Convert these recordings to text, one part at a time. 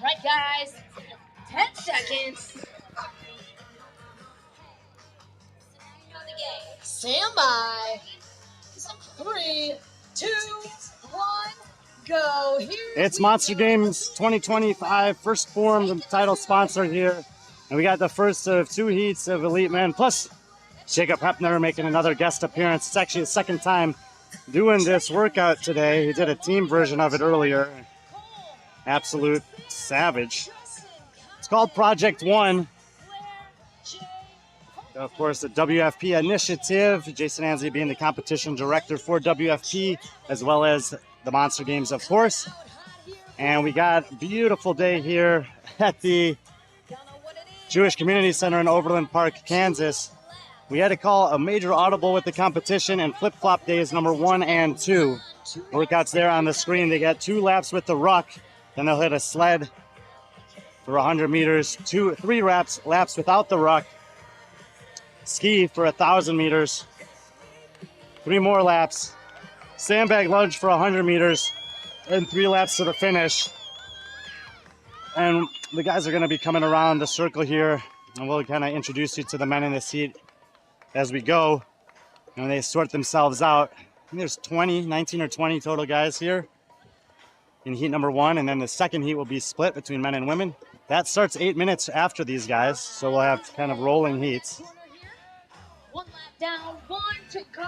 Right, guys. 10 seconds. Stand by. 3, 2, 1, go. It's Monster Games 2025, first Phorm, the title sponsor here. And we got the first of 2 heats of Elite Men, plus Jacob Hepner making another guest appearance. It's actually the second time doing this workout today. He did a team version of it earlier. Absolute savage. It's called Project One. Of course, the WFP initiative. Jason Ansley being the competition director for WFP, as well as the Monster Games, of course. And we got a beautiful day here at the Jewish Community Center in Overland Park, Kansas. We had to call a major audible with the competition, and flip-flop days number 1 and 2. Workouts there on the screen. They got 2 laps with the ruck, then they'll hit a sled for 100 meters, 3 laps without the ruck, ski for 1,000 meters, 3 more laps, sandbag lunge for 100 meters, and 3 laps to the finish. And the guys are going to be coming around the circle here, and we'll kind of introduce you to the men in this heat as we go, and they sort themselves out. I think there's 19 or 20 total guys here in heat number 1, and then the second heat will be split between men and women. That starts 8 minutes after these guys, so we'll have kind of rolling heats. 1 lap down, 1 to go.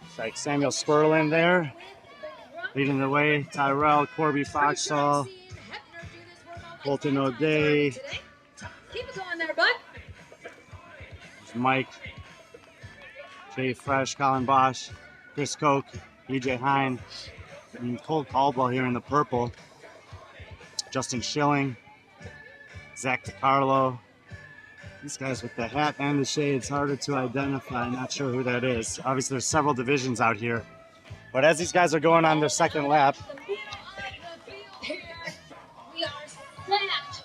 It's like Samuel Sperlin there, leading the way. Tyrell, Corby Foxhall, Colton O'Day. Keep it going there, bud. Mike, Jay Fresh, Colin Bosch, Chris Koch, EJ Hine, and Cole Caldwell here in the purple. Justin Schilling, Zach DiCarlo. These guys with the hat and the shades, harder to identify. Not sure who that is. Obviously, there's several divisions out here. But as these guys are going on their second lap, We are set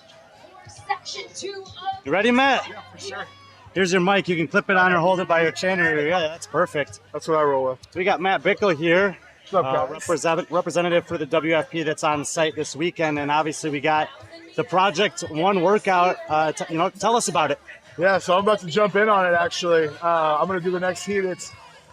for section 2 of... you ready, Matt? Yeah, for sure. Here's your mic. You can clip it on or hold it by your chin. Yeah, that's perfect. That's what I roll with. So we got Matt Bickle here, What's up, guys? representative for the WFP that's on site this weekend, and obviously we got the Project One workout. Tell us about it. Yeah, so I'm about to jump in on it, actually. I'm going to do the next heat. It's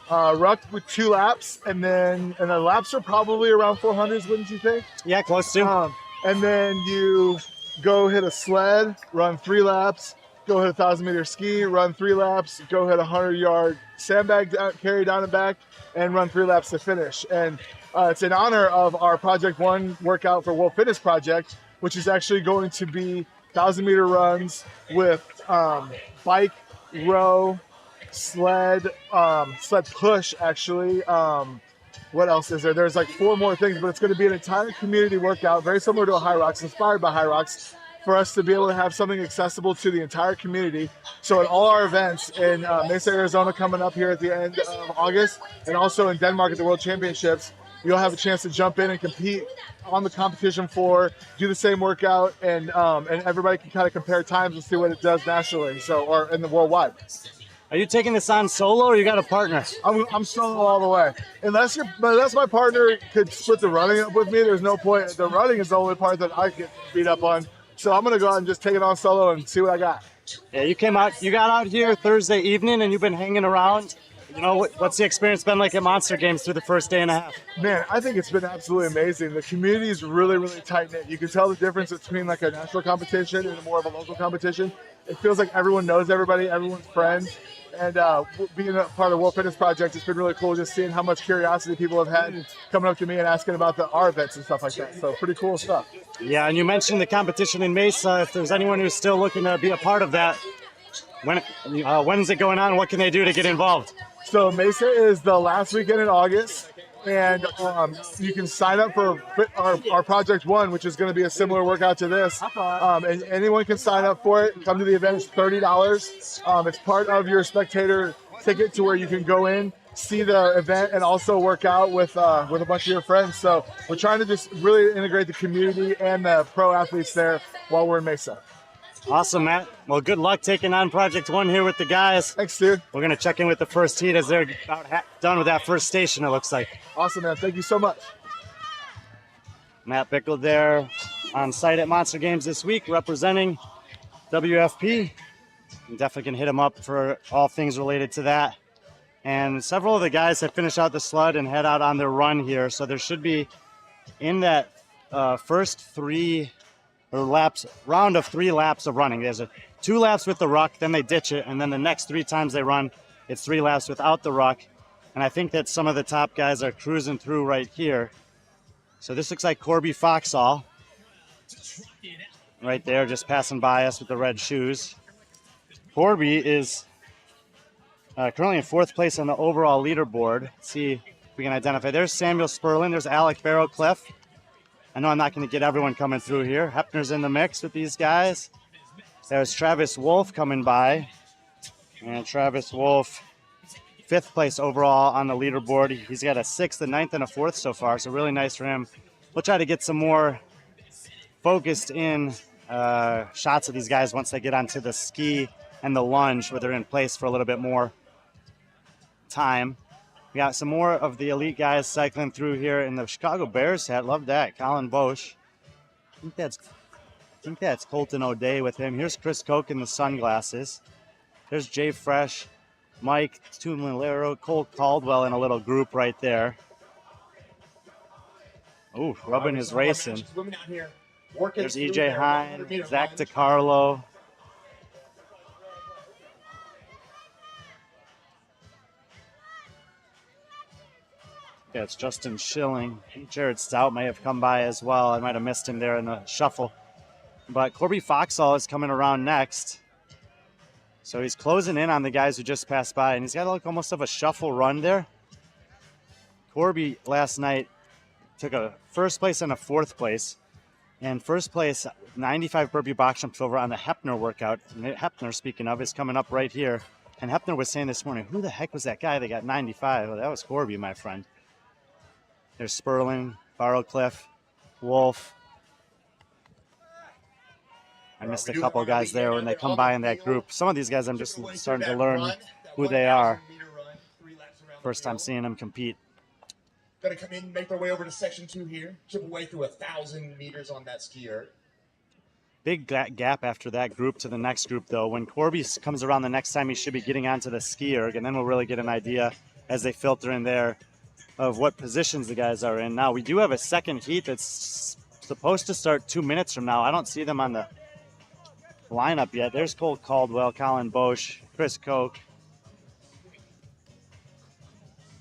ruck with 2 laps, and the laps are probably around 400s, wouldn't you think? Yeah, close to. And then you go hit a sled, run 3 laps, go hit a 1,000-meter ski, run 3 laps, go hit a 100-yard sandbag carry down and back, and run 3 laps to finish. And it's in honor of our Project One workout for World Fitness Project, which is actually going to be 1,000-meter runs with bike, row, sled push, actually. What else is there? There's like 4 more things, but it's going to be an entire community workout, very similar to a High Rocks, inspired by High Rocks, for us to be able to have something accessible to the entire community. So at all our events in Mesa, Arizona coming up here at the end of August, and also in Denmark at the World Championships, you'll have a chance to jump in and compete on the competition floor, do the same workout, and everybody can kind of compare times and see what it does nationally, or in the worldwide. Are you taking this on solo, or you got a partner? I'm solo all the way. Unless my partner could split the running up with me, there's no point. The running is the only part that I get beat up on. So I'm gonna go out and just take it on solo and see what I got. Yeah, you got out here Thursday evening, and you've been hanging around. What's the experience been like at Monster Games through the first day and a half? Man, I think it's been absolutely amazing. The community is really, really tight-knit. You can tell the difference between like a national competition and more of a local competition. It feels like everyone knows everybody, everyone's friends. And being a part of the World Fitness Project, it's been really cool just seeing how much curiosity people have had coming up to me and asking about our events and stuff like that. So pretty cool stuff. Yeah, and you mentioned the competition in Mesa. If there's anyone who's still looking to be a part of that, when's it going on? What can they do to get involved? So Mesa is the last weekend in August, and you can sign up for our Project One, which is going to be a similar workout to this. And anyone can sign up for it. Come to the event. It's $30. It's part of your spectator ticket to where you can go in, see the event, and also work out with a bunch of your friends. So we're trying to just really integrate the community and the pro athletes there while we're in Mesa. Awesome, Matt. Well, good luck taking on Project One here with the guys. Thanks, dude. We're going to check in with the first heat as they're about done with that first station, it looks like. Awesome, man. Thank you so much. Matt Bickle there, on site at Monster Games this week representing WFP. I'm definitely going to hit them up for all things related to that. And several of the guys have finished out the sled and head out on their run here. So there should be in that first round of 3 laps of running. There's 2 laps with the ruck, then they ditch it, and then the next 3 times they run, it's 3 laps without the ruck. And I think that some of the top guys are cruising through right here. So this looks like Corby Foxall right there, just passing by us with the red shoes. Corby is currently in 4th place on the overall leaderboard. Let's see if we can identify. There's Samuel Sperlin. There's Alec Barrowcliff. I know I'm not going to get everyone coming through here. Hepner's in the mix with these guys. There's Travis Wolf coming by. And Travis Wolf, 5th place overall on the leaderboard. He's got a 6th, a 9th, and a 4th so far, so really nice for him. We'll try to get some more focused in shots of these guys once they get onto the ski and the lunge where they're in place for a little bit more time. We got some more of the elite guys cycling through here in the Chicago Bears hat. Love that. Colin Bosch. I think that's Colton O'Day with him. Here's Chris Koch in the sunglasses. There's Jay Fresh, Mike Tumilero, Cole Caldwell in a little group right there. Ooh, Rubbin is racing. There's EJ Hine, Zach DiCarlo. Yeah, it's Justin Schilling. Jared Stout may have come by as well. I might have missed him there in the shuffle. But Corby Foxall is coming around next. So he's closing in on the guys who just passed by, and he's got like almost of a shuffle run there. Corby last night took a 1st place and a 4th place. And 1st place, 95 burpee box jumps over on the Hepner workout. And Hepner, speaking of, is coming up right here. And Hepner was saying this morning, who the heck was that guy that got 95? Well, that was Corby, my friend. There's Sperling, Barrowcliff, Wolf. I missed a couple guys there when they come by in that group. Some of these guys I'm just starting to learn who they are. First time seeing them compete. Going to come in, make their way over to section 2 here. Chip away through 1,000 meters on that skier. Big gap after that group to the next group, though. When Corby comes around the next time, he should be getting onto the skier, and then we'll really get an idea as they filter in there of what positions the guys are in. Now, we do have a second heat that's supposed to start 2 minutes from now. I don't see them on the lineup yet. There's Cole Caldwell, Colin Bosch, Chris Koch.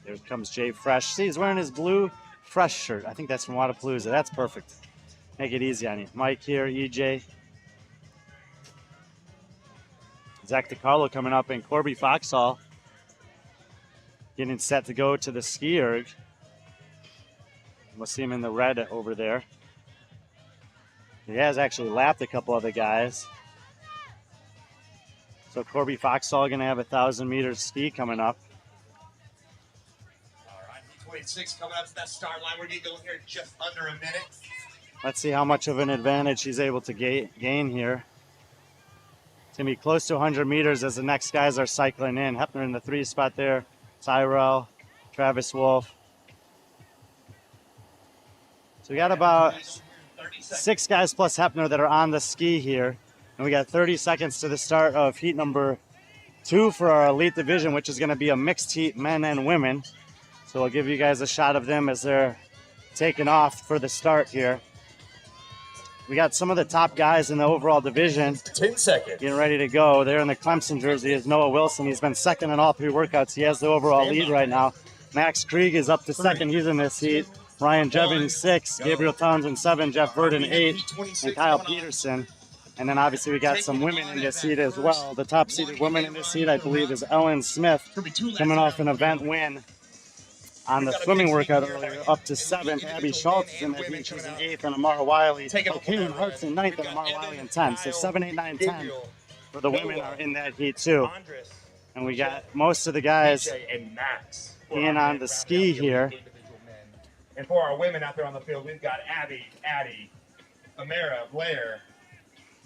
There comes Jay Fresh. See, he's wearing his blue Fresh shirt. I think that's from Wadapalooza. That's perfect. Make it easy on you. Mike here, EJ. Zach DiCarlo coming up, and Corby Foxall getting set to go to the ski erg. We'll see him in the red over there. He has actually lapped a couple other guys. So Corby Foxall going to have 1,000 meters ski coming up. All right, 26 coming up to that start line. We're going to go here in just under a minute. Let's see how much of an advantage he's able to gain here. It's going to be close to 100 meters as the next guys are cycling in. Hepner in the 3 spot there. Tyrell, Travis Wolf. So we got about 6 guys plus Hepner that are on the ski here. And we got 30 seconds to the start of heat number 2 for our elite division, which is going to be a mixed heat, men and women. So I'll give you guys a shot of them as they're taking off for the start here. We got some of the top guys in the overall division 10 seconds. getting ready to go. There in the Clemson jersey is Noah Wilson. He's been second in all 3 workouts. He has the overall lead right now. Max Krieg is up to second. He's in this heat. Ryan Jevons 6, Gabriel Townsend 7, Jeff Verdon 8, and Kyle Peterson. And then obviously we got some women in this heat as well. The top seeded woman in this heat, I believe, is Ellen Smith, coming off an event win on the swimming workout earlier, up to 7th. Abby Schultz is in that heat. She's in 8th, and Amara Wiley. Kaylin Hart's in 9th, and Amara Wiley in 10th. So 7, 8, 9, 10 for the women are in that heat too. And we got most of the guys in on the ski here. And for our women out there on the field, we've got Abby, Addie, Amara, Blair,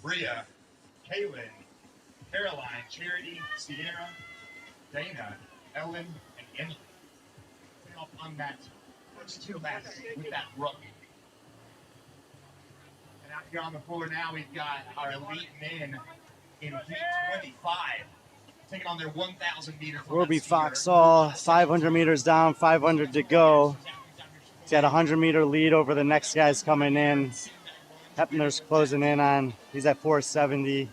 Bria, Kaylin, Caroline, Charity, Sierra, Dana, Ellen, and Emily. Off on that first 2 laps with that ruck. And out here on the floor now, we've got our elite men in heat 25 taking on their 1,000 meters. Corby Foxall, 500 meters down, 500 to go. He's got a 100-meter lead over the next guys coming in. Hepner's closing in on, he's at 470.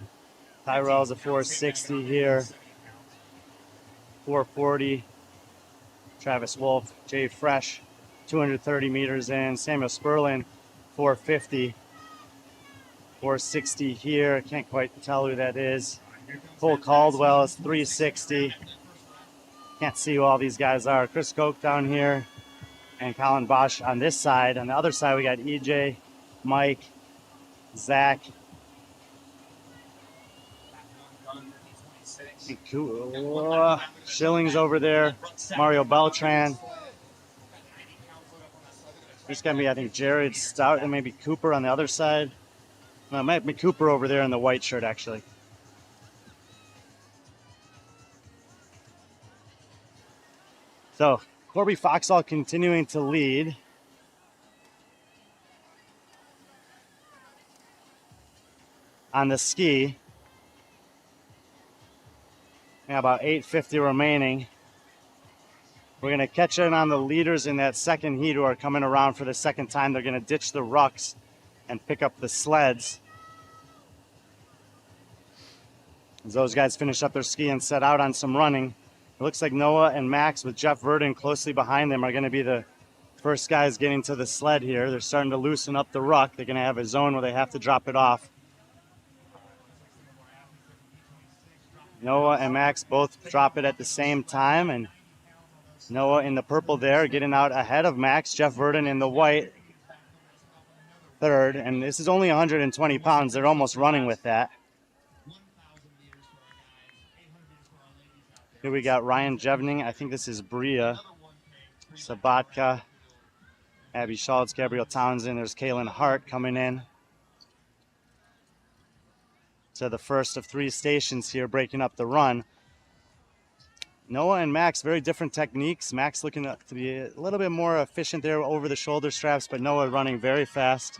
Tyrell's at 460 here. 440. Travis Wolf, Jay Fresh, 230 meters in. Samuel Sperlin, 450. 460 here. Can't quite tell who that is. Cole Caldwell is 360. Can't see who all these guys are. Chris Koch down here and Colin Bosch on this side. On the other side, we got EJ, Mike, Zach, Schilling's over there. Mario Beltran. There's going to be, I think, Jared Stout and maybe Cooper on the other side. No, it might be Cooper over there in the white shirt, actually. So, Corby Foxall continuing to lead. On the ski. Yeah, about 8:50 remaining. We're going to catch in on the leaders in that second heat who are coming around for the second time. They're going to ditch the rucks and pick up the sleds. As those guys finish up their ski and set out on some running. It looks like Noah and Max with Jeff Verdon closely behind them are going to be the first guys getting to the sled here. They're starting to loosen up the ruck. They're going to have a zone where they have to drop it off. Noah and Max both drop it at the same time, and Noah in the purple there getting out ahead of Max. Jeff Verdon in the white third, and this is only 120 pounds. They're almost running with that. Here we got Ryan Jevning. I think this is Bria, Sabatka, Abby Schultz, Gabrielle Townsend. There's Kaylin Hart coming in to the first of three stations here, breaking up the run. Noah and Max, very different techniques. Max looking to be a little bit more efficient there over the shoulder straps, but Noah running very fast.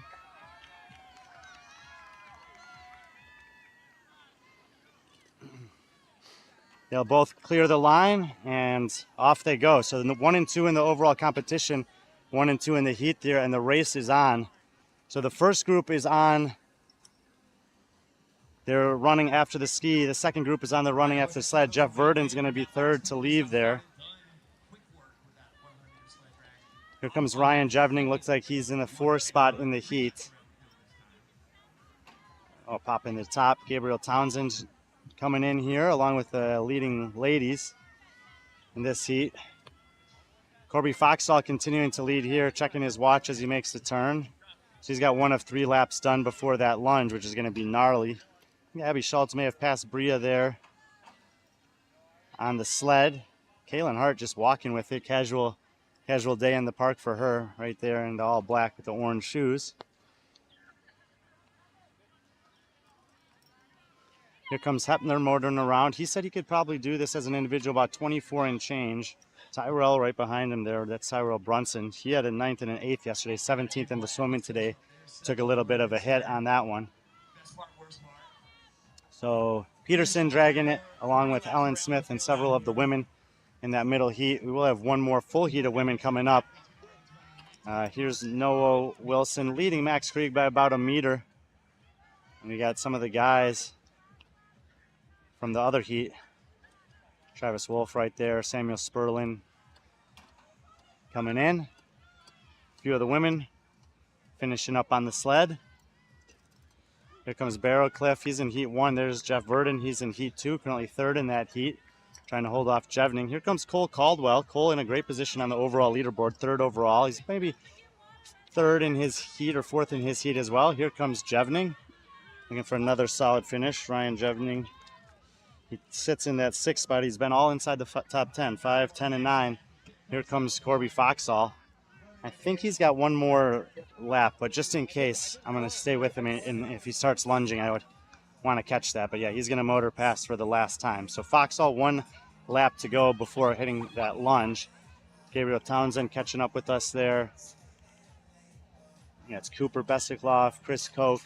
They'll both clear the line, and off they go. So the 1 and 2 in the overall competition, 1 and 2 in the heat there, and the race is on. So the first group is on. They're running after the ski. The second group is on the running after the sled. Jeff Verdon's going to be third to leave there. Here comes Ryan Jevning. Looks like he's in the 4th spot in the heat. Oh, pop in the top. Gabrielle Townsend coming in here along with the leading ladies in this heat. Corby Foxall continuing to lead here, checking his watch as he makes the turn. So he's got 1 of 3 laps done before that lunge, which is going to be gnarly. Abby Schultz may have passed Bria there on the sled. Kaylin Hart just walking with it. Casual day in the park for her right there in the all black with the orange shoes. Here comes Hepner motoring around. He said he could probably do this as an individual about 24 and change. Tyrell right behind him there. That's Tyrell Brunson. He had a 9th and an 8th yesterday, 17th in the swimming today. Took a little bit of a hit on that one. So Peterson dragging it along with Ellen Smith and several of the women in that middle heat. We will have one more full heat of women coming up. Here's Noah Wilson leading Max Krieg by about a meter. And we got some of the guys from the other heat. Travis Wolf right there, Samuel Sperlin coming in. A few of the women finishing up on the sled. Here comes Barrowcliff. He's in heat 1. There's Jeff Verdon. He's in heat 2, currently 3rd in that heat, trying to hold off Jevning. Here comes Cole Caldwell. Cole in a great position on the overall leaderboard, 3rd overall. He's maybe 3rd in his heat or 4th in his heat as well. Here comes Jevning, looking for another solid finish. Ryan Jevning. He sits in that 6th spot. He's been all inside the top 10, 5, 10, and 9. Here comes Corby Foxall. I think he's got one more lap, but just in case, I'm going to stay with him. And if he starts lunging, I would want to catch that. But yeah, he's going to motor past for the last time. So Foxall, 1 lap to go before hitting that lunge. Gabriel Townsend catching up with us there. Yeah, it's Cooper Besikloff, Chris Koch.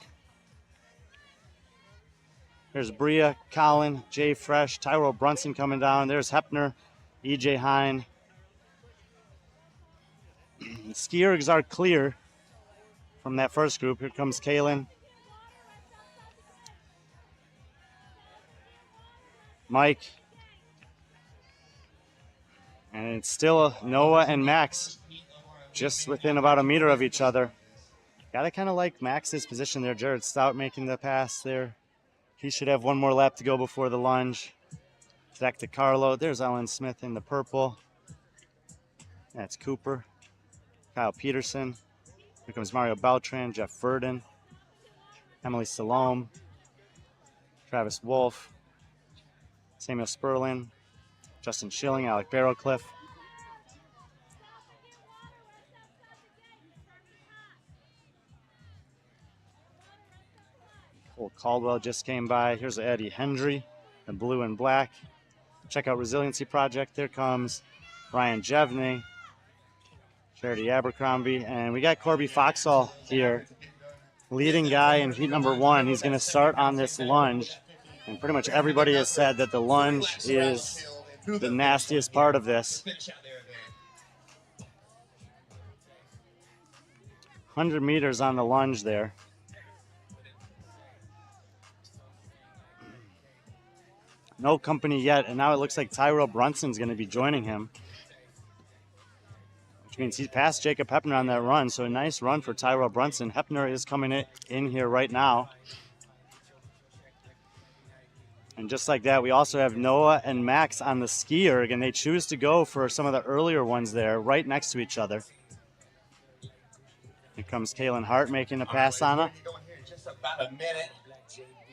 There's Bria, Colin, Jay Fresh, Tyrell Brunson coming down. There's Hepner, EJ Hine. Skiers are clear from that first group. Here comes Kaylin. Mike. And it's still Noah and Max just within about a meter of each other. Gotta kind of like Max's position there. Jared Stout making the pass there. He should have one more lap to go before the lunge. Zach DiCarlo. There's Ellen Smith in the purple. That's Cooper. Kyle Peterson. Here comes Mario Beltran, Jeff Verdon, Emily Salome, Travis Wolf, Samuel Sperlin, Justin Schilling, Alec Barrowcliff. Cole Caldwell just came by. Here's Eddie Hendry, the blue and black. Check out Resiliency Project. There comes Ryan Jevney, Charity Abercrombie, and we got Corby Foxall here, leading guy in heat number 1. He's going to start on this lunge, and pretty much everybody has said that the lunge is the nastiest part of this. 100 meters on the lunge there. No company yet, and now it looks like Tyrell Brunson's going to be joining him, which means he's passed Jacob Hepner on that run, so a nice run for Tyrell Brunson. Hepner is coming in here right now. And just like that, we also have Noah and Max on the skier. Again, they choose to go for some of the earlier ones there, right next to each other. Here comes Kaylin Hart making a pass on it. Just about a minute.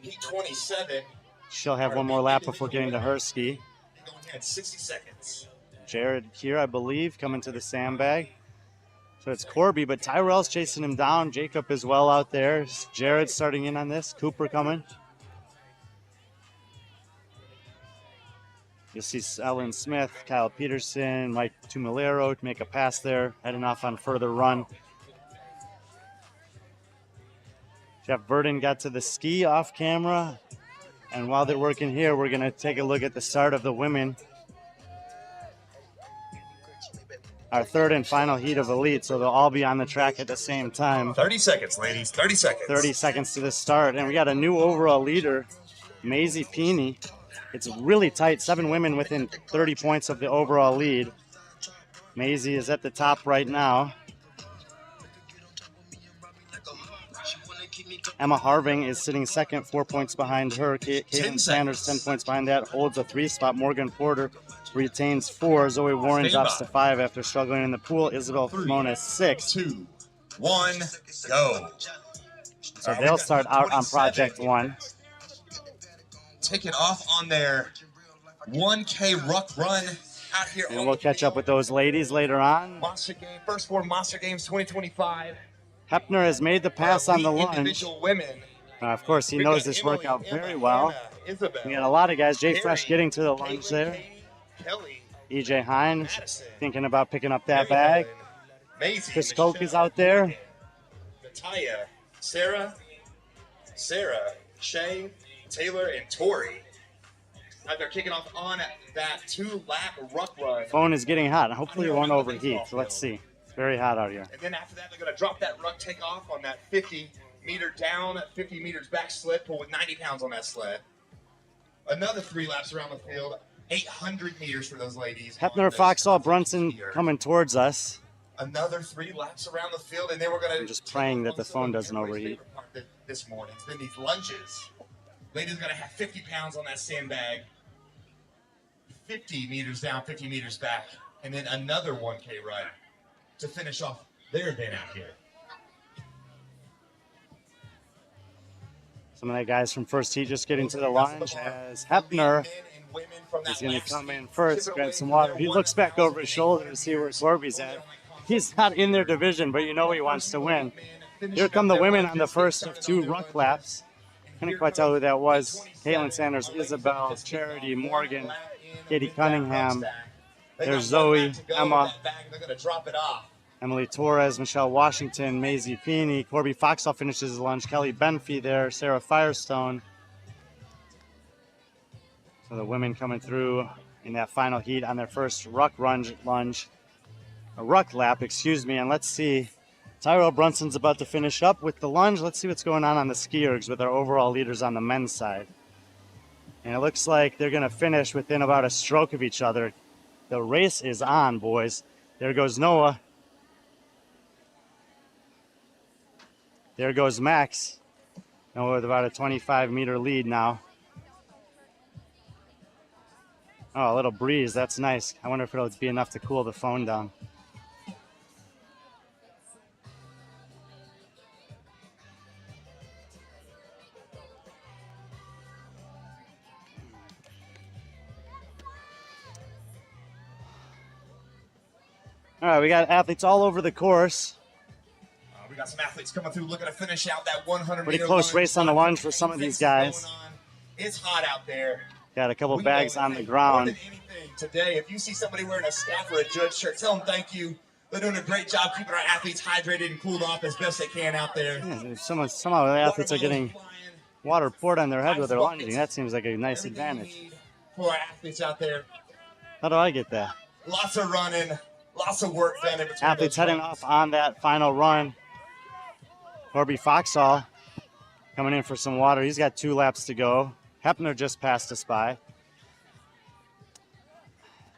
Heat 27. She'll have one more lap before getting to her ski. Going here in 60 seconds. Jared here, I believe, coming to the sandbag. So it's Corby, but Tyrell's chasing him down. Jacob is well out there. Jared starting in on this. Cooper coming. You'll see Ellen Smith, Kyle Peterson, Mike Tumilero to make a pass there, heading off on further run. Jeff Verdon got to the ski off camera. And while they're working here, we're going to take a look at the start of the women. Our third and final heat of elite, so they'll all be on the track at the same time. 30 seconds, ladies. 30 seconds. 30 seconds to the start. And we got a new overall leader, Maisie Peeney. It's really tight. 7 women within 30 points of the overall lead. Maisie is at the top right now. Emma Harving is sitting second, 4 points behind her. Caitlin Sanders, 10 points behind that, holds a 3 spot. Morgan Porter retains 4. Zoe Warren drops to 5 after struggling in the pool. Isabel Fimones, 6. 2, 1, go. So they'll start out on Project 1. Taking off on their 1K ruck run out here. And we'll catch up with those ladies later on. Monster Game, first Phorm Monster Games 2025. Hepner has made the pass on the lunge. Individual women. Of course, he knows this workout very well. We got a lot of guys. Jay Fresh getting to the lunge there. EJ Hine thinking about picking up that bag. Chris Koch is out there. Natalia, Sarah, Shay, Taylor, and Tori. They're kicking off on that 2-lap ruck run. Phone is getting hot. Hopefully it won't overheat. So let's see. It's very hot out here. And then after that, they're going to drop that ruck, take off on that 50-meter down, 50 meters back sled, pull with 90 pounds on that sled. Another 3 laps around the field, 800 meters for those ladies. Hepner, Foxall, Brunson coming towards us. Another 3 laps around the field, and then we're going to... I'm just praying that the phone doesn't overheat. This morning. Then these lunges. Ladies are going to have 50 pounds on that sandbag. 50 meters down, 50 meters back. And then another 1K run to finish off their event out here. Some of the guys from first heat just getting to the lunge as Hepner is going to come in first, grab some water. He looks back over his shoulder to see where Corby's at. He's not in their division, but you know he wants to win. Here come the women on the first of 2 ruck laps. Couldn't quite tell who that was. Caitlin Sanders, Isabel, Charity, Morgan, Katie Cunningham. There's Zoe, Emma. They're going to drop it off. Emily Torres, Michelle Washington, Maisie Feeney, Corby Foxall finishes his lunge, Kelly Benfey there, Sarah Firestone. So the women coming through in that final heat on their first ruck lap, excuse me. And let's see, Tyrell Brunson's about to finish up with the lunge. Let's see what's going on the ski ergs with our overall leaders on the men's side. And it looks like they're going to finish within about a stroke of each other. The race is on, boys. There goes Noah. There goes Max. Noah with about a 25-meter lead now. Oh, a little breeze. That's nice. I wonder if it'll be enough to cool the phone down. All right, we got athletes all over the course. We got some athletes coming through looking to finish out that 100 Pretty meter close lunge. race on the lunge for some of these guys. It's hot out there. Got a couple We bags know on the more ground. than anything today, if you see somebody wearing a staff or a judge shirt, tell them thank you. They're doing a great job keeping our athletes hydrated and cooled off as best they can out there. Yeah, somehow the athletes are getting water poured on their head with their lunging. That seems like a nice Everything we advantage. need for our athletes out there. How do I get that? Lots of running, lots of work done in between. Athletes those heading runs. off on that final run. Corby Foxall coming in for some water. He's got 2 laps to go. Hepner just passed us by.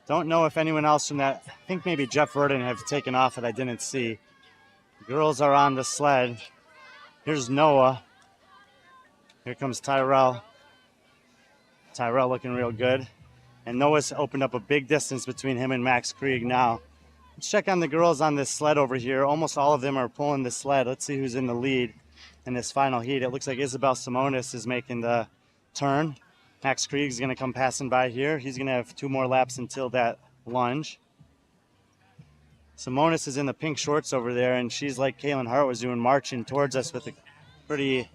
Don't know if anyone else from that, I think maybe Jeff Verdon have taken off that I didn't see. Girls are on the sled. Here's Noah. Here comes Tyrell. Tyrell looking real good. And Noah's opened up a big distance between him and Max Krieg now. Let's check on the girls on this sled over here. Almost all of them are pulling the sled. Let's see who's in the lead in this final heat. It looks like Isabel Simonis is making the turn. Max Krieg's going to come passing by here. He's going to have 2 more laps until that lunge. Simonis is in the pink shorts over there, and she's like Kaylin Hart was doing, marching towards us with a pretty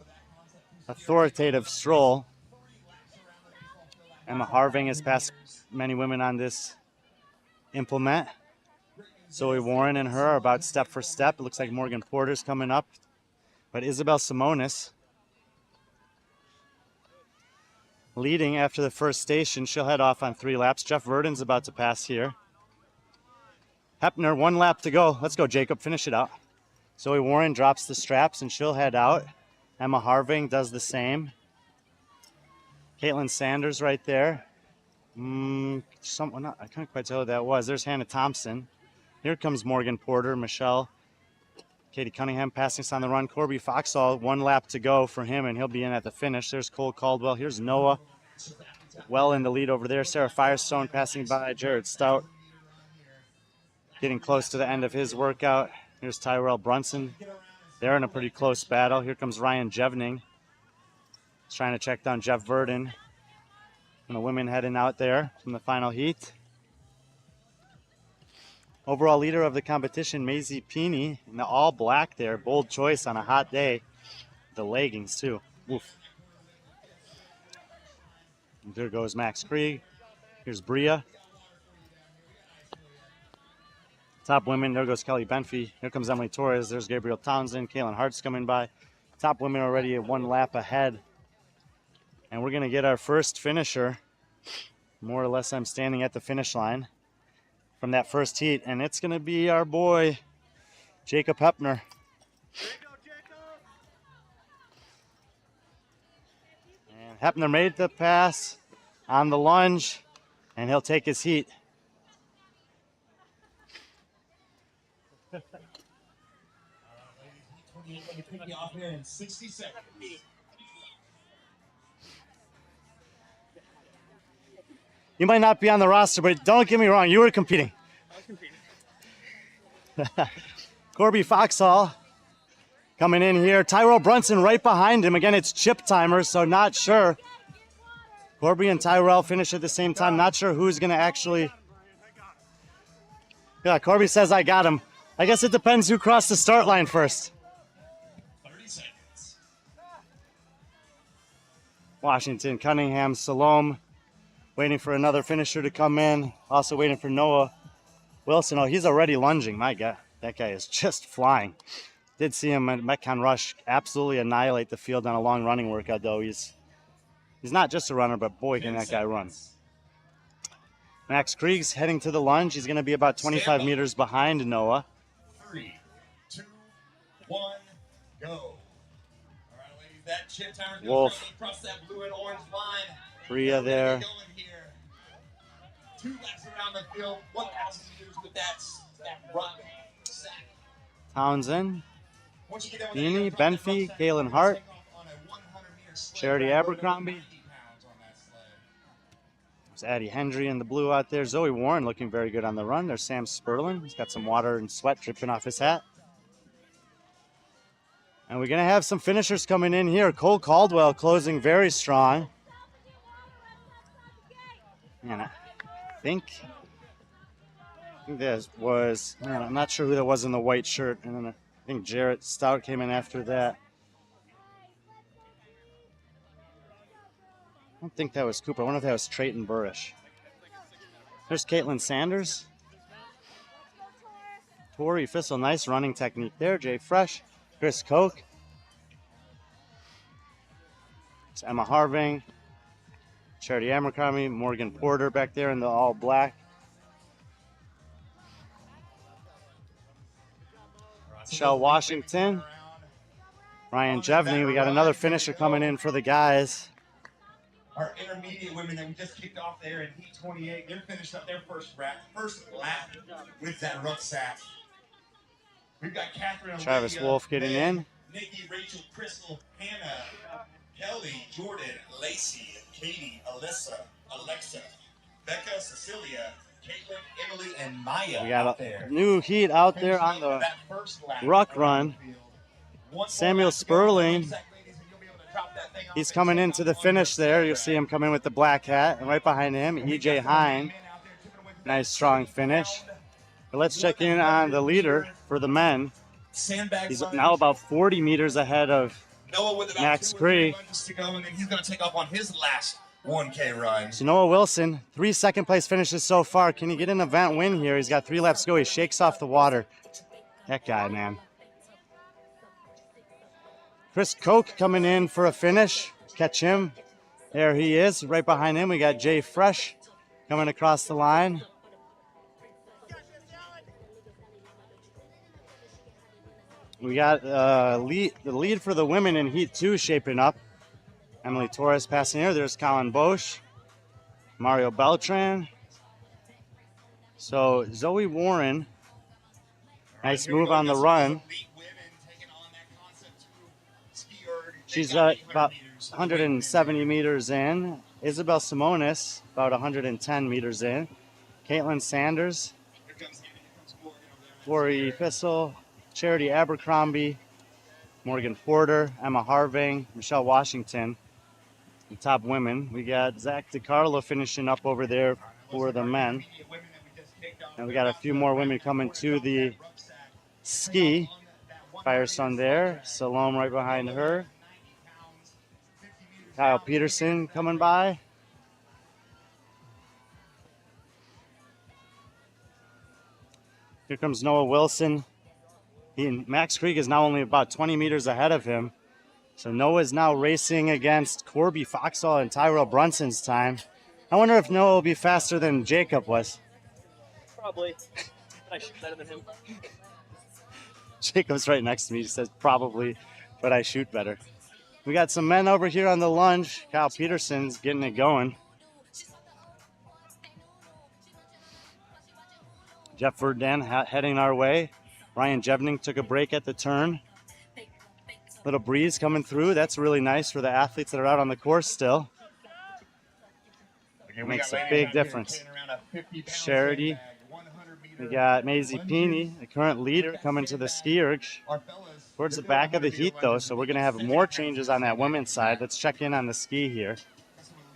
authoritative stroll. Emma Harving has passed many women on this implement. Zoe Warren and her are about step for step. It looks like Morgan Porter's coming up. But Isabel Simonis leading after the first station. She'll head off on 3 laps. Jeff Verdon's about to pass here. Hepner, 1 lap to go. Let's go, Jacob. Finish it out. Zoe Warren drops the straps and she'll head out. Emma Harving does the same. Caitlin Sanders right there. I can't quite tell who that was. There's Hannah Thompson. Here comes Morgan Porter, Michelle. Katie Cunningham passing us on the run. Corby Foxall, 1 lap to go for him, and he'll be in at the finish. There's Cole Caldwell. Here's Noah. Well in the lead over there. Sarah Firestone passing by. Jared Stout getting close to the end of his workout. Here's Tyrell Brunson. They're in a pretty close battle. Here comes Ryan Jevning. He's trying to check down Jeff Verdon. And the women heading out there from the final heat. Overall leader of the competition, Maisie Peeney, in the all black there. Bold choice on a hot day. The leggings, too. Oof. And there goes Max Krieg. Here's Bria. Top women, there goes Kelly Benfey. Here comes Emily Torres. There's Gabriel Townsend. Kaylin Hart's coming by. Top women already at 1 lap ahead. And we're going to get our first finisher. More or less, I'm standing at the finish line from that first heat, and it's going to be our boy, Jacob Hepner. And Hepner made the pass on the lunge, and he'll take his heat. Let me pick you off here in 60 seconds. You might not be on the roster, but don't get me wrong, you were competing. I was competing. Corby Foxall coming in here. Tyrell Brunson right behind him. Again, it's chip timer, so not sure. Corby and Tyrell finish at the same time. Not sure who's going to actually... Yeah, Corby says I got him. I guess it depends who crossed the start line first. 30 seconds. Washington, Cunningham, Salome. Waiting for another finisher to come in. Also waiting for Noah Wilson. Oh, he's already lunging, my God. That guy is just flying. Did see him at Metcon Rush absolutely annihilate the field on a long running workout, though. He's not just a runner, but boy, can that guy run. Max Krieg's heading to the lunge. He's going to be about 25 meters behind Noah. 3, 2, 1, go. All right, ladies, that chip timer's Wolf. across that blue and orange line. Rhea there. 2 laps around the field, 1,000 meters with that run sack. Townsend, Beanie, Benfey, Kalen Hart, Charity Abercrombie. There's Addie Hendry in the blue out there. Zoe Warren looking very good on the run. There's Sam Sperlin. He's got some water and sweat dripping off his hat. And we're going to have some finishers coming in here. Cole Caldwell closing very strong. And I think this was, man, I'm not sure who that was in the white shirt. And then I think Jarrett Stout came in after that. I don't think that was Cooper. I wonder if that was Trayton Burrish. There's Caitlin Sanders. Tori Fissel, nice running technique there. Jay Fresh, Chris Koch. It's Emma Harving, Charity Abercrombie, Morgan Porter back there in the all black. Michelle Washington, Ryan Jevney. We got another finisher coming in for the guys. Our intermediate women that we just kicked off there in Heat 28, they're finished up their first lap with that rucksack. We've got Catherine, Travis Olivia, Wolf getting in. Nikki, Rachel, Crystal, Hannah, Kelly, Jordan, Lacey, Katie, Alyssa, Alexa, Becca, Cecilia, Caitlin, Emily, and Maya. We got out a there. new heat out there on the ruck run. Samuel Sperling. He's coming into the finish there. You'll see him come in with the black hat. And right behind him, E.J. Hine. Nice, strong finish. But let's check in on the leader for the men. He's now about 40 meters ahead of Max Cree. And then he's going to take off on his last 1K run. So Noah Wilson, 3 second-place finishes so far. Can he get an event win here? He's got 3 laps to go. He shakes off the water. That guy, man. Chris Koch coming in for a finish. Catch him. There he is. Right behind him, we got Jay Fresh coming across the line. We got the lead for the women in Heat 2 shaping up. Emily Torres passing here. There's Colin Bosch. Mario Beltran. So Zoe Warren. Nice move on the run. She's about 170 meters in. Isabel Simonis, about 110 meters in. Caitlin Sanders. Lori Fissel. Charity Abercrombie. Morgan Porter. Emma Harving. Michelle Washington. The top women. We got Zach DiCarlo finishing up over there for the men. And we got a few more women coming to the ski. Firestone there. Salome right behind her. Kyle Peterson coming by. Here comes Noah Wilson. Max Krieg is now only about 20 meters ahead of him. So Noah is now racing against Corby Foxall and Tyrell Brunson's time. I wonder if Noah will be faster than Jacob was. Probably. But I shoot better than him. Jacob's right next to me. He says probably, but I shoot better. We got some men over here on the lunge. Kyle Peterson's getting it going. Jeff Verdun heading our way. Ryan Jevning took a break at the turn. Little breeze coming through. That's really nice for the athletes that are out on the course still. It makes a big difference. Charity. We got Maisie Peeney, the current leader, coming to the ski erg. Towards the back of the heat, though, so we're going to have more changes on that women's side. Let's check in on the ski here.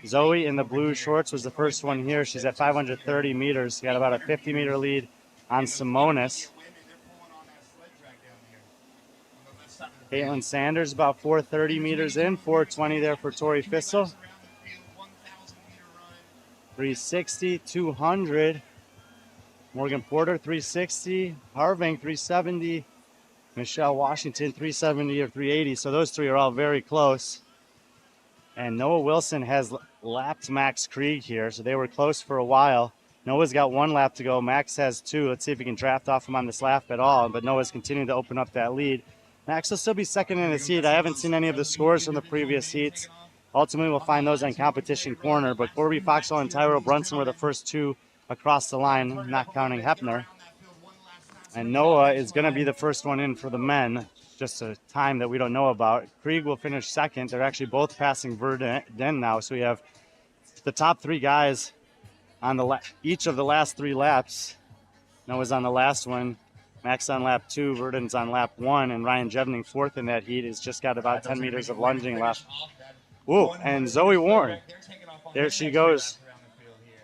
Zoe in the blue shorts was the first one here. She's at 530 meters. Got about a 50-meter lead on Simonis. Caitlin Sanders about 430 meters in. 420 there for Tori Fissel. 360, 200. Morgan Porter, 360. Harving, 370. Michelle Washington, 370 or 380. So those three are all very close. And Noah Wilson has lapped Max Krieg here, so they were close for a while. Noah's got 1 lap to go. Max has 2. Let's see if he can draft off him on this lap at all. But Noah's continuing to open up that lead. Max will still be second in his heat. I haven't seen any of the scores from the previous heats. Ultimately, we'll find those on Competition Corner. But Corby Foxall and Tyrell Brunson were the first 2 across the line, not counting Hepner. And Noah is going to be the first one in for the men. Just a time that we don't know about. Krieg will finish second. They're actually both passing Verdun now. So we have the top 3 guys on each of the last 3 laps. Noah's on the last one. Max on lap 2. Verdun's on lap 1. And Ryan Jevning, 4th in that heat, has just got about 10 meters of lunging left. Ooh, and Zoe Warren. There she goes.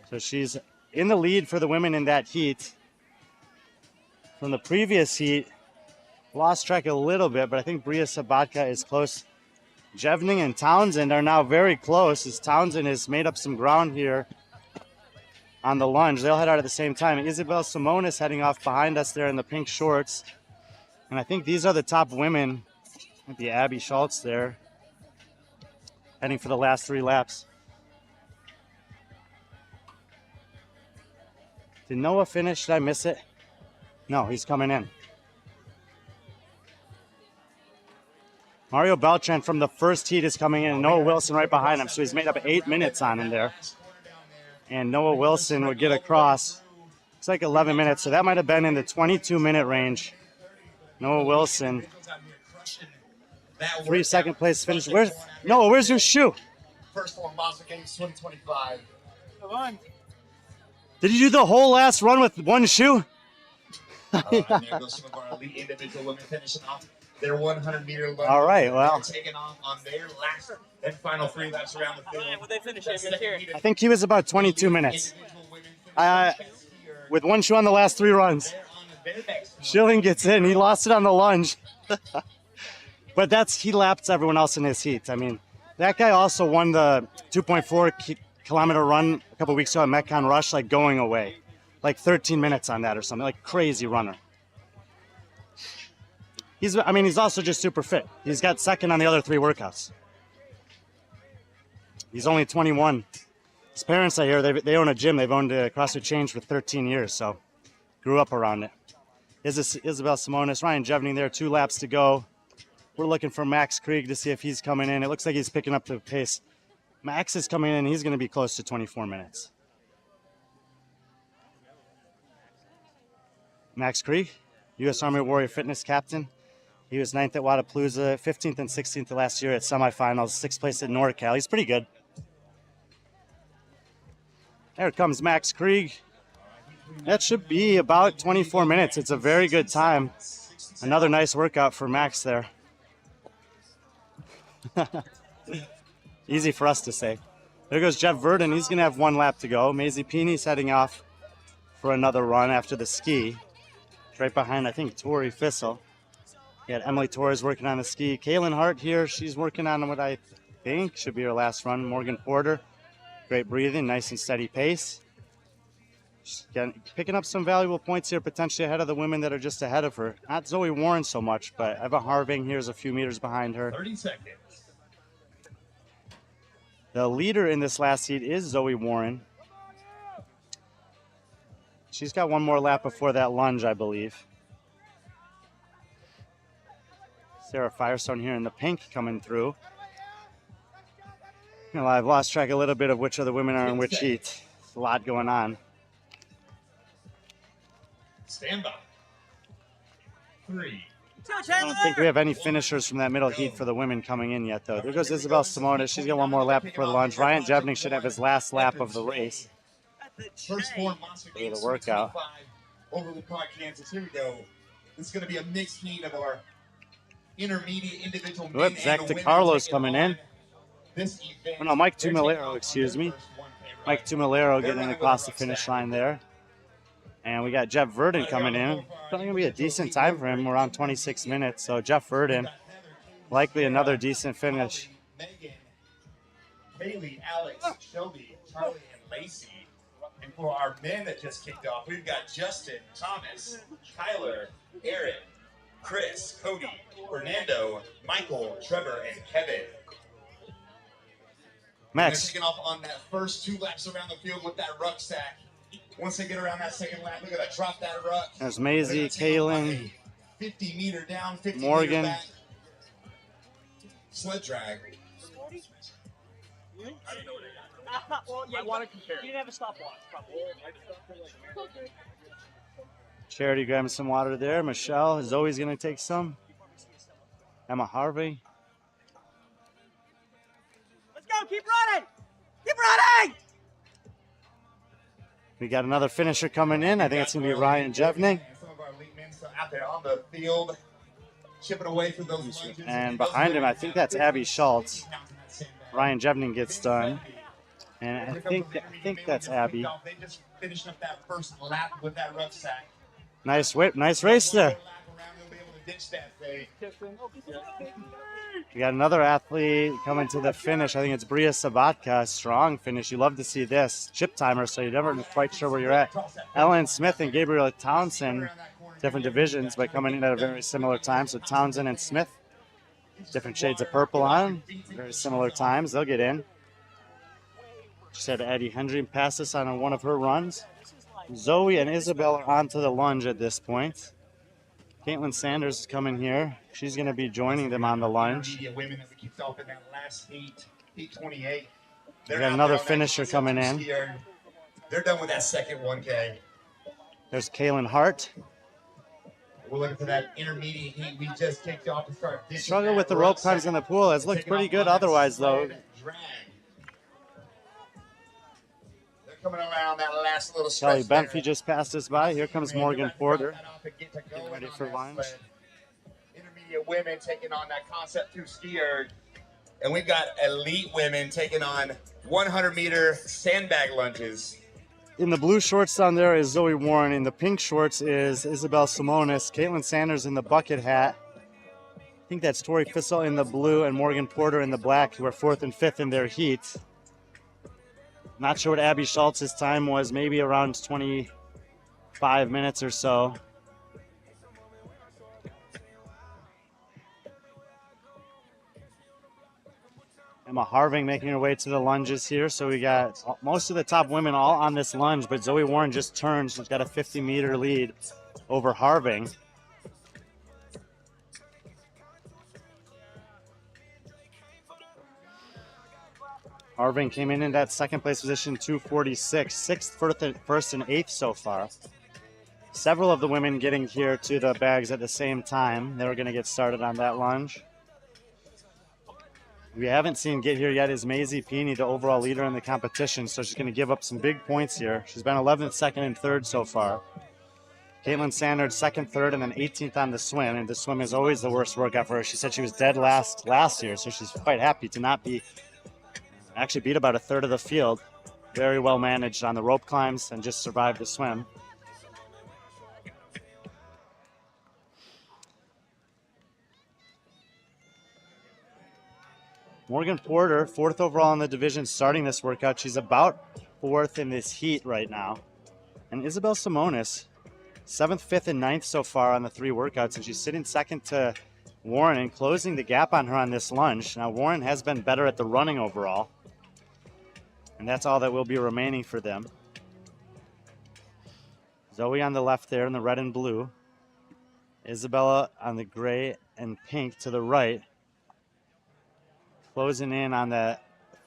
So she's in the lead for the women in that heat. From the previous heat, lost track a little bit, but I think Bria Sabatka is close. Jevning and Townsend are now very close, as Townsend has made up some ground here on the lunge. They'll head out at the same time. Isabel Simone is heading off behind us there in the pink shorts. And I think these are the top women. Maybe Abby Schultz there, heading for the last 3 laps. Did Noah finish? Did I miss it? No, he's coming in. Mario Beltran from the first heat is coming in. Noah Wilson right behind him, so he's made up 8 minutes on him there. And Noah Wilson would get across. Looks like 11 minutes, so that might have been in the 22-minute range. Noah Wilson. 3 second place finish. Noah, where's your shoe? First Phorm Monster Games 2025. Come on. Did you do the whole last run with 1 shoe? And there goes some of our elite individual women finishing off their 100-meter lunge. All right, well. They're taking off on their last and final 3 laps around the field. Would they finish in here? I think he was about 22 minutes. With 1 shoe on the last 3 runs. Schilling gets in. He lost it on the lunge. But he laps everyone else in his heat. I mean, that guy also won the 2.4 kilometer run a couple weeks ago at Metcon Rush, like going away. Like 13 minutes on that or something. Like crazy runner. He's also just super fit. He's got second on the other 3 workouts. He's only 21. His parents, I hear, they own a gym. They've owned a CrossFit Change for 13 years, so grew up around it. Isabel Simonis, Ryan Jevning there, 2 laps to go. We're looking for Max Krieg to see if he's coming in. It looks like he's picking up the pace. Max is coming in. He's going to be close to 24 minutes. Max Krieg, U.S. Army Warrior Fitness Captain. He was 9th at Wadapalooza, 15th and 16th last year at semifinals, 6th place at NorCal. He's pretty good. There comes Max Krieg. That should be about 24 minutes. It's a very good time. Another nice workout for Max there. Easy for us to say. There goes Jeff Verdun. He's going to have 1 lap to go. Maisie Peeney's heading off for another run after the ski. Right behind, I think, Tori Fissel. You got Emily Torres working on the ski. Kaylin Hart here. She's working on what I think should be her last run. Morgan Porter. Great breathing, nice and steady pace. She's picking up some valuable points here, potentially ahead of the women that are just ahead of her. Not Zoe Warren so much, but Eva Harving here is a few meters behind her. 30 seconds. The leader in this last heat is Zoe Warren. She's got 1 more lap before that lunge, I believe. Sarah Firestone here in the pink coming through. You know, I've lost track a little bit of which of the women are in which heat. There's a lot going on. Stand by. 3. I don't think we have any finishers from that middle heat for the women coming in yet, though. There goes Isabel Simona. She's got 1 more lap before the lunge. Ryan Jevning should have his last lap of the race. First Phorm Monster Games The workout. Overland Park, Kansas. Here we go. This is going to be a mixed heat of our intermediate individual men and Zach the women DeCarlo's taking coming on in. This event. Oh, no, Mike They're taking Tumilero, off excuse on me. their first 1K Mike ride. Tumilero They're getting running across with the a finish rucksack. line there. And we got Jeff Verdun coming in. Probably going to be a decent time for him, around 26 minutes. So Jeff Verdun, likely another decent finish. Megan, Haley, Alex, Shelby, Charlie, and Lacey. And for our men that just kicked off, we've got Justin, Thomas, Tyler, Eric, Chris, Cody, Fernando, Michael, Trevor, and Kevin. Max. They're taking off on that first 2 laps around the field with that rucksack. Once they get around that second lap, they're going to drop that ruck. There's Maisie, Kaylin, 50 meter down, 50 Morgan. meter back. Sled drag. Well, yeah, I want to compare. You didn't have a stopwatch, probably. Charity grabbing some water there. Michelle, Zoe's going to take some. Emma Harvey. Let's go, keep running! Keep running! We got another finisher coming in. I think it's going to be Ryan Jevning. Some of our elite men out there on the field, chipping away for those lunges. And behind him, I think that's Abby Schultz. Ryan Jevning gets done. And I think that's Abby. They just finished up that first lap with that rucksack. Nice whip, nice race there. We got another athlete coming to the finish. I think it's Bria Sabatka. Strong finish. You love to see this. Chip timer, so you're never quite sure where you're at. Ellen Smith and Gabriel Townsend, different divisions, but coming in at a very similar time. So Townsend and Smith, different shades of purple on, very similar times. They'll get in. Just had Addie Hendry pass this on one of her runs. Zoe and Isabel are onto the lunge at this point. Caitlin Sanders is coming here. She's going to be joining them on the lunge. Women that we kicked off in that last heat 28. We got another finisher coming in. They're done with that second 1K. There's Kaylin Hart. We're looking for that intermediate heat we just kicked off to start. Struggle with the rope climbs in the pool. It's looked pretty good otherwise, though. Coming around that last little Kelly stretch Benfey just passed us by. Here comes Morgan Porter. Getting ready for lunge. Intermediate women taking on that Concept 2 skier. And we've got elite women taking on 100-meter sandbag lunges. In the blue shorts down there is Zoe Warren. In the pink shorts is Isabel Simonis. Caitlin Sanders in the bucket hat. I think that's Tori Fissel in the blue and Morgan Porter in the black, who are 4th and 5th in their heat. Not sure what Abby Schultz's time was, maybe around 25 minutes or so. Emma Harving making her way to the lunges here. So we got most of the top women all on this lunge, but Zoe Warren just turned. She's got a 50-meter lead over Harving. Harving came in that second place position, 246, 6th, 1st, and 8th so far. Several of the women getting here to the bags at the same time. They were going to get started on that lunge. We haven't seen get here yet is Maisie Peony, the overall leader in the competition, so she's going to give up some big points here. She's been 11th, 2nd, and 3rd so far. Caitlin Sanders, 2nd, 3rd, and then 18th on the swim, and the swim is always the worst workout for her. She said she was dead last year, so she's quite happy to not be. Actually beat about a third of the field. Very well managed on the rope climbs and just survived the swim. Morgan Porter, 4th overall in the division, starting this workout. She's about 4th in this heat right now. And Isabel Simonis, 7th, 5th, and 9th so far on the 3 workouts, and she's sitting 2nd to Warren and closing the gap on her on this lunge. Now, Warren has been better at the running overall. And that's all that will be remaining for them. Zoe on the left there in the red and blue. Isabella on the gray and pink to the right. Closing in on the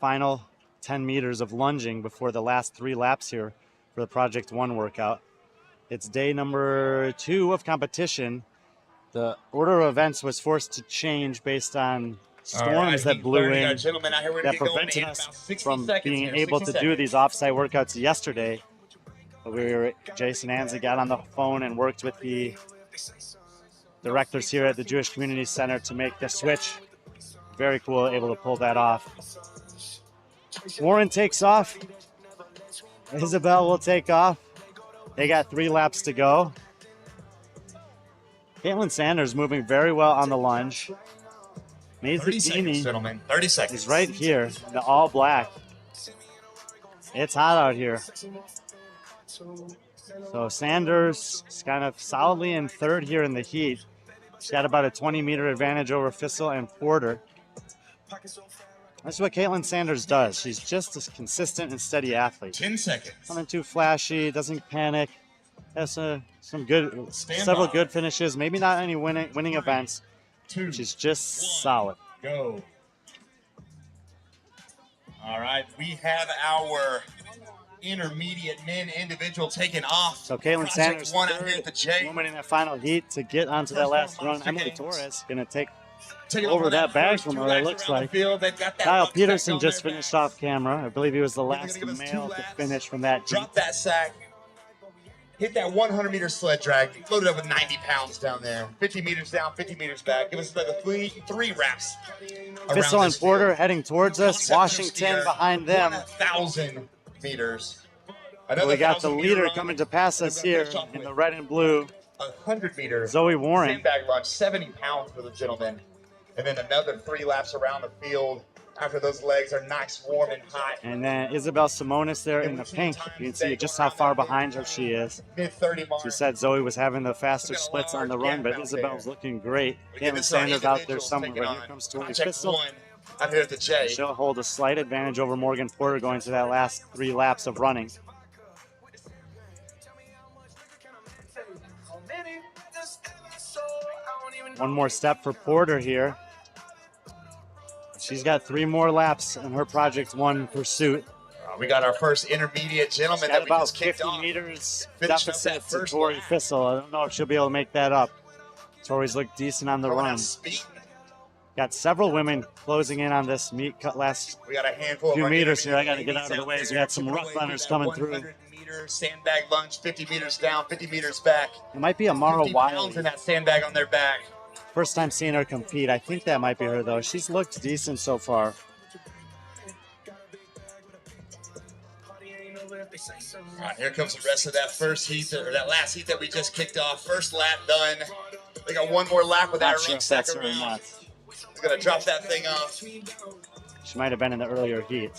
final 10 meters of lunging before the last 3 laps here for the Project 1 workout. It's day number 2 of competition. The order of events was forced to change based on storms that blew in that prevented us from being able to do these offsite workouts yesterday. But Jason Anza got on the phone and worked with the directors here at the Jewish Community Center to make the switch. Very cool, able to pull that off. Warren takes off. Isabel will take off. They got 3 laps to go. Caitlin Sanders moving very well on the lunge. 30 seconds, gentlemen. 30 seconds. Is right here, the all black. It's hot out here. So Sanders is kind of solidly in third here in the heat. She's got about a 20-meter advantage over Fissel and Porter. That's what Caitlin Sanders does. She's just a consistent and steady athlete. 10 seconds. Nothing too flashy, doesn't panic. Has several good finishes. Maybe not any winning events. She's just solid. Go. All right, we have our intermediate men individual taken off. So Caitlin Sanders, one out here at the J. woman in that final heat to get onto that last run. Emily Torres going to take Taking over that bag first from two her, it laps looks around the like. field. They've got that Kyle rucksack Peterson on just their finished back. off camera. I believe he was the They're last gonna give us male two to laps. finish from that heat. Drop that sack. Hit that 100-meter sled drag. Loaded up with 90 pounds down there. 50 meters down, 50 meters back. Give us another three wraps. Fissel and Porter heading towards us. Washington behind them. 1,000 meters. We got the leader coming to pass us here in the red and blue. 100 meters. Zoe Warren. Sandbag lunge, 70 pounds for the gentleman. And then another 3 laps around the field after those legs are nice, warm, and hot. And then Isabel Simonis there in the pink. You can see just how far behind her she is. Mid-30 mark. She said Zoe was having the faster splits on the run, but Isabel's looking great. Caitlin Sanders out there somewhere, but here comes Tori Fissel. Out here at the J. She'll hold a slight advantage over Morgan Porter going to that last 3 laps of running. One more step for Porter here. She's got 3 more laps in her Project 1 pursuit. We got our first intermediate gentleman Got that we about just kicked 50 off. meters Finished up deficit that to first Tori lap. Fissel. I don't know if she'll be able to make that up. Tori's looked decent on the Throwing run. out speed. Got several women closing in on this meet cut last We got a handful of few our meters here. I got to intermediate get out of the ladies way. out We there. got some Chipping rough away through runners that coming through. 100-meter sandbag lunge, 50 meters down, 50 meters back. It might be Amara 50 pounds in Wiley. that sandbag on their back. First time seeing her compete. I think that might be her, though. She's looked decent so far. All right, here comes the rest of that first heat, or that last heat that we just kicked off. First lap done. They got one more lap with that Not sure if rucksack that's her or around. not. He's gonna drop that thing off. She might have been in the earlier heat.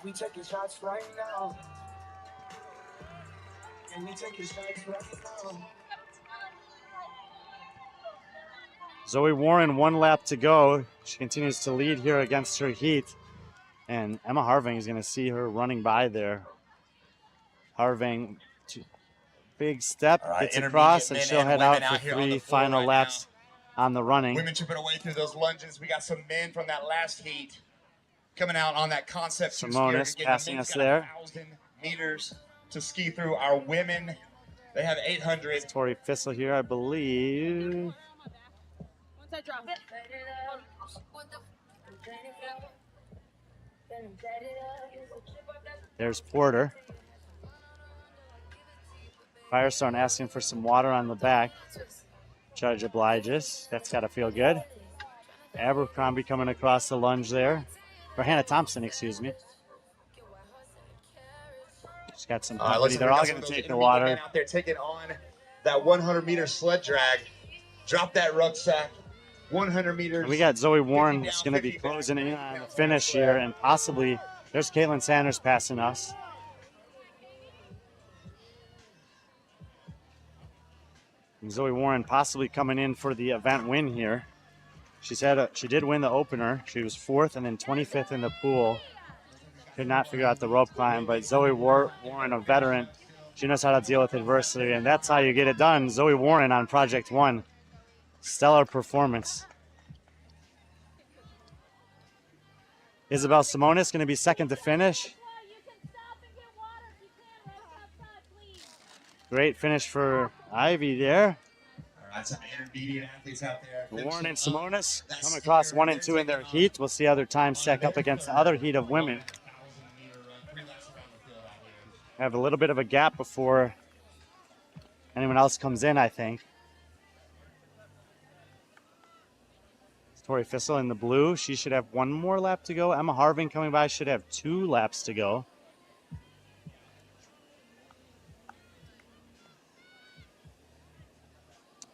We taking shots right now. And we taking shots right now. Zoe Warren, 1 lap to go. She continues to lead here against her heat. And Emma Harving is going to see her running by there. Harving, big step, All right, gets across, and intermediate she'll men head and out women out for here on 3 the floor final right laps on the running. Women chipping away through those lunges. We got some men from that last heat coming out on that concept. Simonis skier. passing Men's us got there. 1,000 meters to ski through. Our women, they have 800. Tori Fissel here, I believe. Once I drop it. There's Porter. Firestone asking for some water on the back. Judge obliges. That's got to feel good. Abercrombie coming across the lunge there. Or Hannah Thompson, excuse me. She's got some company. They're all going to take the water. Out there taking on that 100-meter sled drag. Drop that rucksack. 100 meters. And we got Zoe Warren that's going to be closing in on the finish here, and possibly there's Caitlin Sanders passing us. And Zoe Warren possibly coming in for the event win here. She said she did win the opener. She was 4th and then 25th in the pool. Could not figure out the rope climb, but Zoe Warren, a veteran, she knows how to deal with adversity, and that's how you get it done. Zoe Warren on Project 1. Stellar performance. Isabel Simonis going to be second to finish. Great finish for Ivy there. All right, some intermediate athletes out there. Warren and Simonis come across 1 and 2 in their heat. We'll see other times stack up against the other heat of women. Have a little bit of a gap before anyone else comes in, I think. Tori Fissel in the blue. She should have 1 more lap to go. Emma Harving coming by should have 2 laps to go.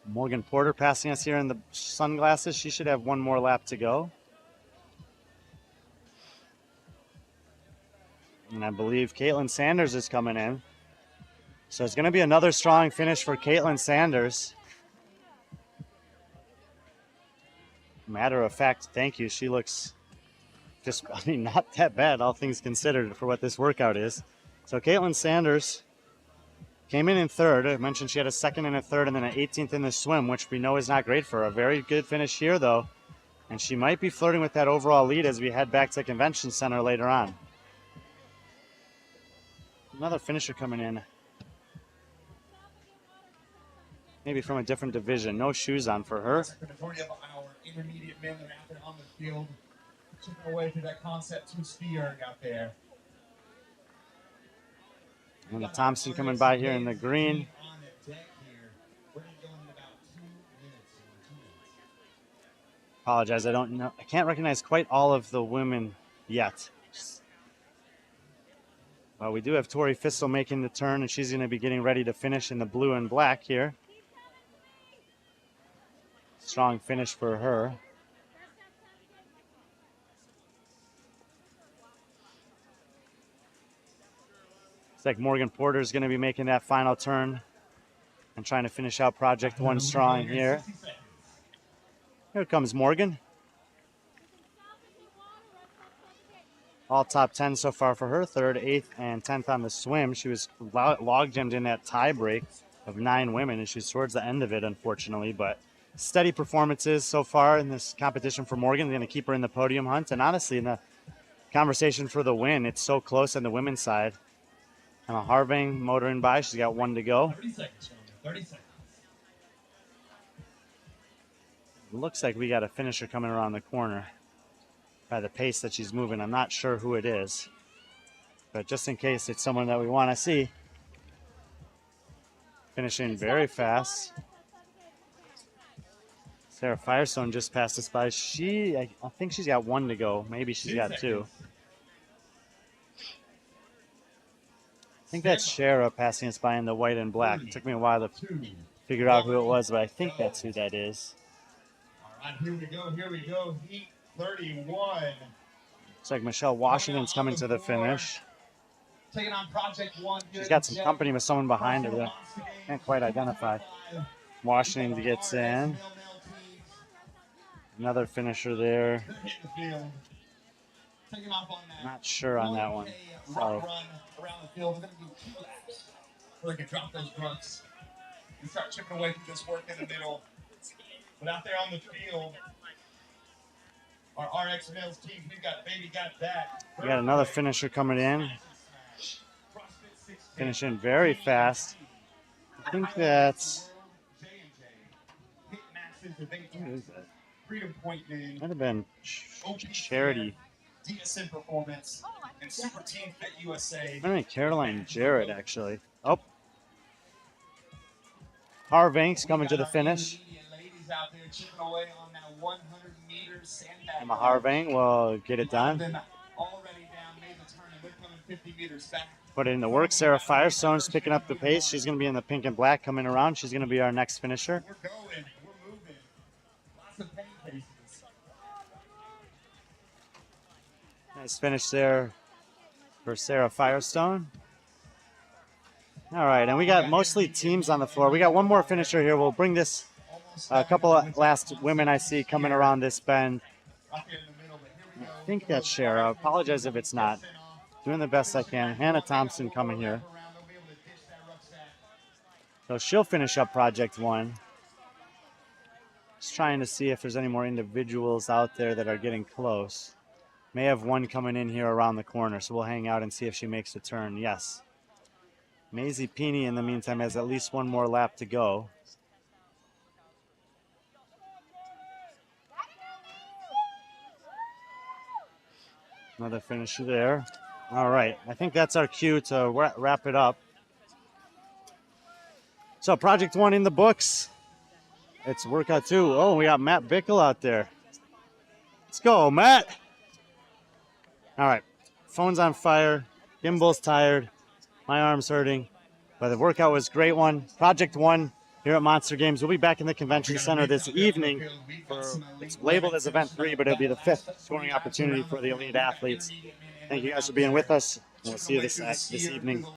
Morgan Porter passing us here in the sunglasses. She should have 1 more lap to go. And I believe Caitlin Sanders is coming in. So it's going to be another strong finish for Caitlin Sanders. Matter of fact, thank you. She looks just, I mean, not that bad, all things considered, for what this workout is. So Caitlin Sanders came in third. I mentioned she had a second and a third and then an 18th in the swim, which we know is not great for her. A very good finish here, though. And she might be flirting with that overall lead as we head back to the convention center later on. Another finisher coming in. Maybe from a different division. No shoes on for her. The majority of our intermediate men that are out there on the field, chipping away to that concept 2 ski erg out there. And the Thompson coming by here in the green. On the deck here. We're going to go in about 2 minutes. Apologize, I don't know. I can't recognize quite all of the women yet. Well, we do have Tori Fissel making the turn, and she's going to be getting ready to finish in the blue and black here. Strong finish for her. Looks like Morgan Porter is going to be making that final turn and trying to finish out Project 1 strong here. Here comes Morgan. All top 10 so far for her. 3rd, 8th, and 10th on the swim. She was log-jammed in that tie break of 9 women, and she's towards the end of it, unfortunately. But steady performances so far in this competition for Morgan. They're going to keep her in the podium hunt. And honestly, in the conversation for the win, it's so close on the women's side. Emma Harving motoring by. She's got 1 to go. 30 seconds, 30 seconds. Looks like we got a finisher coming around the corner. By the pace that she's moving, I'm not sure who it is. But just in case it's someone that we want to see. Finishing very fast. Sarah Firestone just passed us by. I think she's got 1 to go. Maybe she's got 2. I think that's Shara passing us by in the white and black. It took me a while to figure out who it was, but I think that's who that is. All right, here we go. Heat 31. Looks like Michelle Washington's coming to the finish. Taking on Project 1. She's got some company with someone behind her that I can't quite identify. Washington gets in. Another finisher there. Not sure on that one. So Run around the field. We're going to do 2 laps. Where they can drop those grunts and start chipping away through this work in the middle. But out there on the field, our RX males team, we've got Baby Got That. we got another finisher coming in. Finishing very fast. I think that's... Who is that? Freedom Point Man. Might have been Charity. DSN Performance and Super Team Fit USA. I think Caroline Jarrett, actually. Oh. Harvanks coming to the finish. Ladies out there chipping away on that 100-meter sandbag. Emma Harvang will get it done. Already down, made the turn, and they're coming 50 meters back. Put it in the work. Sarah Firestone's picking up the pace. She's going to be in the pink and black coming around. She's going to be our next finisher. We're going, we're moving. Lots of pain cases. Nice finish there for Sarah Firestone. All right, and we got mostly teams on the floor. We got one more finisher here. We'll bring this, a couple of last women I see coming around this bend. I think that's Shara. I apologize if it's not. Doing the best I can. Hannah Thompson coming here. So she'll finish up Project 1. Just trying to see if there's any more individuals out there that are getting close. May have one coming in here around the corner, so we'll hang out and see if she makes the turn. Yes. Maisie Peeney, in the meantime, has at least one more lap to go. Another finisher there. All right, I think that's our cue to wrap it up. So Project 1 in the books. It's workout 2. Oh, we got Matt Bickle out there. Let's go, Matt. All right, phone's on fire. Gimbal's tired. My arm's hurting. But the workout was a great one. Project 1 here at Monster Games. We'll be back in the convention center this evening. It's labeled as Event 3, but it'll be the 5th scoring opportunity for the elite athletes. Thank you guys for being with us. We'll see you this evening.